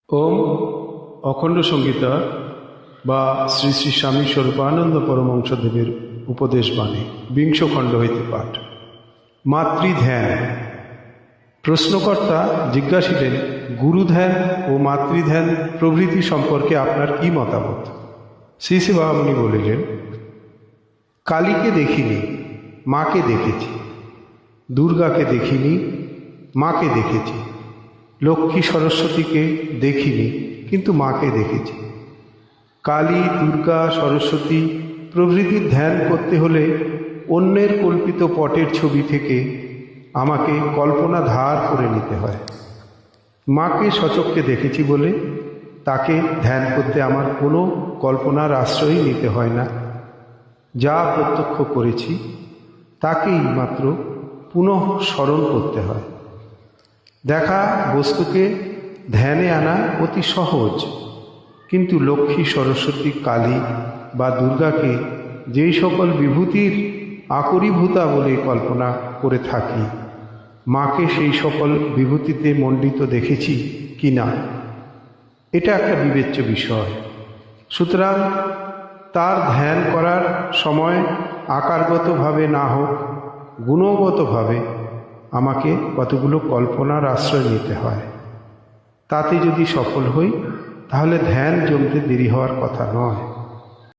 ওম অখণ্ড সংগীতা বা শ্রী শ্রী স্বামী স্বরূপানন্দ পরমহংসদেবের উপদেশ বাণী বিংশ খণ্ড হইতে পাঠ। মাতৃধ্যান। প্রশ্নকর্তা জিজ্ঞাসিলেন, গুরুধ্যান ও মাতৃধ্যান প্রভৃতি সম্পর্কে আপনার কি মতামত? শ্রী শ্রী বাবামণি বলিলেন, কালীকে দেখিনি, মাকে দেখেছি। দুর্গাকে দেখিনি, মাকে দেখেছি। লক্ষ্মী সরস্বতীকে দেখিনি, কিন্তু মাকে দেখেছি। কালী, দুর্গা, সরস্বতী প্রভৃতির ধ্যান করতে হলে অন্যের কল্পিত পটের ছবি থেকে আমাকে কল্পনা ধার করে নিতে হয়। মাকে সচক্ষে দেখেছি বলে তাকে ধ্যান করতে আমার কোনো কল্পনার আশ্রয় নিতে হয় না। যা প্রত্যক্ষ করেছি তাকেই মাত্র পুনঃ স্মরণ করতে হয়। দেখা বস্তুকে ধ্যানে আনা অতি সহজ, কিন্তু লক্ষ্মী, সরস্বতী, কালী বা দুর্গাকে যেই সকল বিভূতির আকরীভূতা বলে কল্পনা করে থাকি, মাকে সেই সকল বিভূতিতে মণ্ডিত দেখেছি কি না, এটা একটা বিবেচ্য বিষয়। সুতরাং তার ধ্যান করার সময় আকারগতভাবে না হোক, গুণগতভাবে আমাকে কতগুলো কল্পনার আশ্রয় নিতে হয়। তাতে যদি সফল হই তাহলে ধ্যান জমতে দেরি হওয়ার কথা নয়।